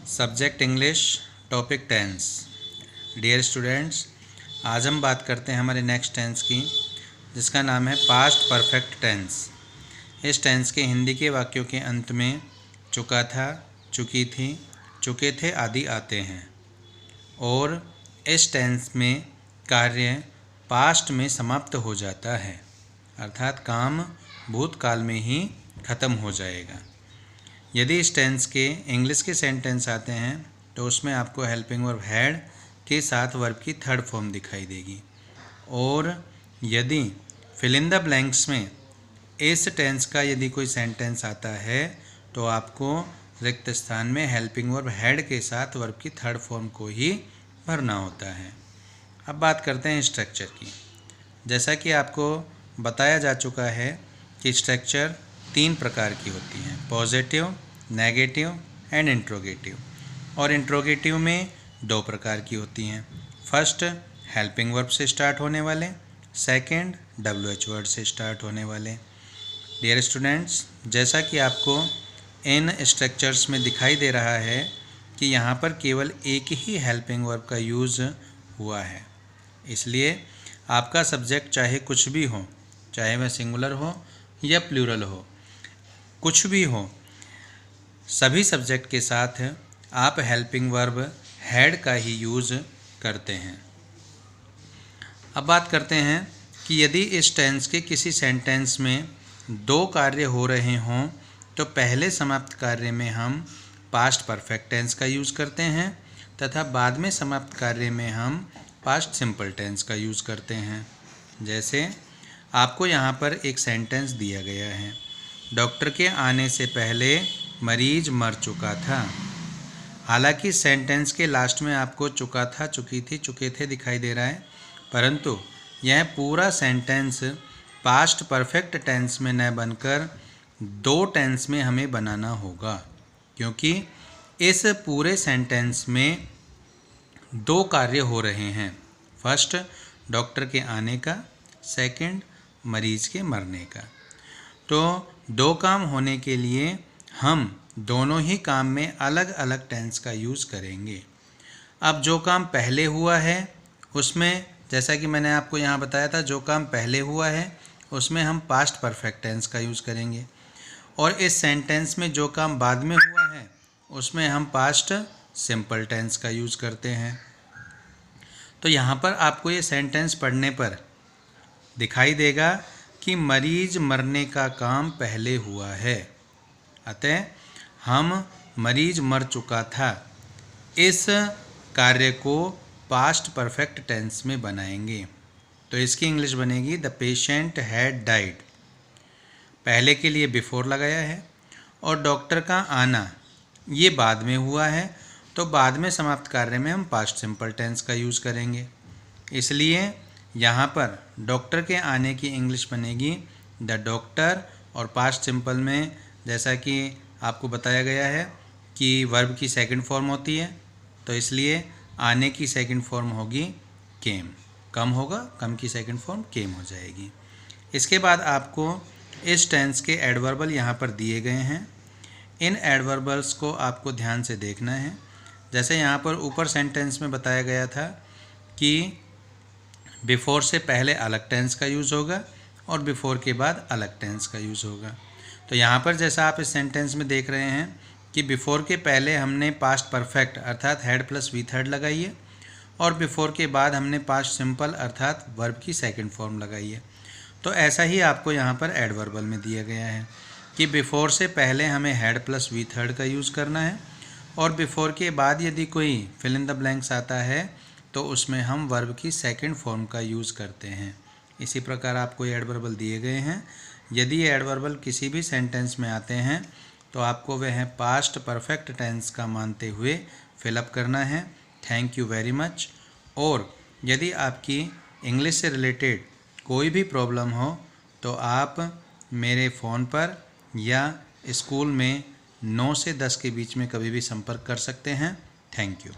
Subject English, topic tense. Dear students, आज हम बात करते हैं हमारे नेक्स्ट टेंस की, जिसका नाम है पास्ट परफेक्ट टेंस। इस टेंस के हिंदी के वाक्यों के अंत में चुका था, चुकी थी, चुके थे आदि आते हैं और इस टेंस में कार्य पास्ट में समाप्त हो जाता है, अर्थात काम भूतकाल में ही ख़त्म हो जाएगा। यदि इस टेंस के इंग्लिश के सेंटेंस आते हैं तो उसमें आपको हेल्पिंग वर्ब हैड के साथ वर्ब की थर्ड फॉर्म दिखाई देगी, और यदि फिल इन द ब्लैंक्स में इस टेंस का यदि कोई सेंटेंस आता है तो आपको रिक्त स्थान में हेल्पिंग वर्ब हैड के साथ वर्ब की थर्ड फॉर्म को ही भरना होता है। अब बात करते हैं स्ट्रक्चर की। जैसा कि आपको बताया जा चुका है कि स्ट्रक्चर 3 प्रकार की होती हैं, पॉजिटिव, नेगेटिव एंड इंट्रोगेटिव। और इंट्रोगेटिव में 2 प्रकार की होती हैं। फर्स्ट हेल्पिंग वर्ब से स्टार्ट होने वाले, सेकंड WH वर्ड से स्टार्ट होने वाले। डियर स्टूडेंट्स, जैसा कि आपको इन स्ट्रक्चर्स में दिखाई दे रहा है कि यहाँ पर केवल एक ही हेल्पिंग वर्ब का यूज़ हुआ है, इसलिए आपका सब्जेक्ट चाहे कुछ भी हो, चाहे वह सिंगुलर हो या प्लूरल हो, कुछ भी हो, सभी सब्जेक्ट के साथ आप हेल्पिंग वर्ब हैड का ही यूज़ करते हैं। अब बात करते हैं कि यदि इस टेंस के किसी सेंटेंस में 2 कार्य हो रहे हों तो पहले समाप्त कार्य में हम पास्ट परफेक्ट टेंस का यूज़ करते हैं तथा बाद में समाप्त कार्य में हम पास्ट सिंपल टेंस का यूज़ करते हैं। जैसे आपको यहाँ पर एक सेंटेंस दिया गया है, डॉक्टर के आने से पहले मरीज मर चुका था। हालांकि सेंटेंस के लास्ट में आपको चुका था, चुकी थी, चुके थे दिखाई दे रहा है, परंतु यह पूरा सेंटेंस पास्ट परफेक्ट टेंस में न बनकर 2 टेंस में हमें बनाना होगा, क्योंकि इस पूरे सेंटेंस में 2 कार्य हो रहे हैं। फर्स्ट डॉक्टर के आने का, सेकंड मरीज के मरने का। तो 2 काम होने के लिए हम दोनों ही काम में अलग अलग टेंस का यूज़ करेंगे। अब जो काम पहले हुआ है उसमें, जैसा कि मैंने आपको यहाँ बताया था, जो काम पहले हुआ है उसमें हम पास्ट परफेक्ट टेंस का यूज़ करेंगे, और इस सेंटेंस में जो काम बाद में हुआ है उसमें हम पास्ट सिंपल टेंस का यूज़ करते हैं। तो यहाँ पर आपको ये सेंटेंस पढ़ने पर दिखाई देगा कि मरीज मरने का काम पहले हुआ है, अतः हम मरीज मर चुका था इस कार्य को पास्ट परफेक्ट टेंस में बनाएंगे। तो इसकी इंग्लिश बनेगी द पेशेंट हैड डाइड। पहले के लिए बिफोर लगाया है, और डॉक्टर का आना ये बाद में हुआ है, तो बाद में समाप्त कार्य में हम पास्ट सिंपल टेंस का यूज़ करेंगे। इसलिए यहाँ पर डॉक्टर के आने की इंग्लिश बनेगी द डॉक्टर, और पास्ट सिंपल में जैसा कि आपको बताया गया है कि वर्ब की सेकंड फॉर्म होती है, तो इसलिए आने की सेकंड फॉर्म होगी केम। कम होगा, कम की सेकंड फॉर्म केम हो जाएगी। इसके बाद आपको इस टेंस के एडवर्बल यहाँ पर दिए गए हैं। इन एडवर्बल्स को आपको ध्यान से देखना है। जैसे यहाँ पर ऊपर सेंटेंस में बताया गया था कि बिफोर से पहले अलग टेंस का यूज़ होगा और बिफोर के बाद अलग टेंस का यूज़ होगा। तो यहाँ पर जैसा आप इस सेंटेंस में देख रहे हैं कि बिफोर के पहले हमने पास्ट परफेक्ट अर्थात हैड प्लस वी थर्ड लगाई है, और बिफोर के बाद हमने पास्ट सिंपल अर्थात वर्ब की सेकंड फॉर्म लगाई है। तो ऐसा ही आपको यहाँ पर एडवर्बल में दिया गया है कि बिफोर से पहले हमें हैड प्लस वी थर्ड का यूज़ करना है, और बिफोर के बाद यदि कोई फिल इन द ब्लैंक्स आता है तो उसमें हम वर्ब की सेकंड फॉर्म का यूज़ करते हैं। इसी प्रकार आपको ये एडवर्बल दिए गए हैं। यदि ये एडवर्बल किसी भी सेंटेंस में आते हैं तो आपको वह पास्ट परफेक्ट टेंस का मानते हुए फिलअप करना है। Thank you very much. और यदि आपकी इंग्लिश से रिलेटेड कोई भी प्रॉब्लम हो तो आप मेरे फ़ोन पर या स्कूल में 9 से 10 के बीच में कभी भी संपर्क कर सकते हैं। Thank you.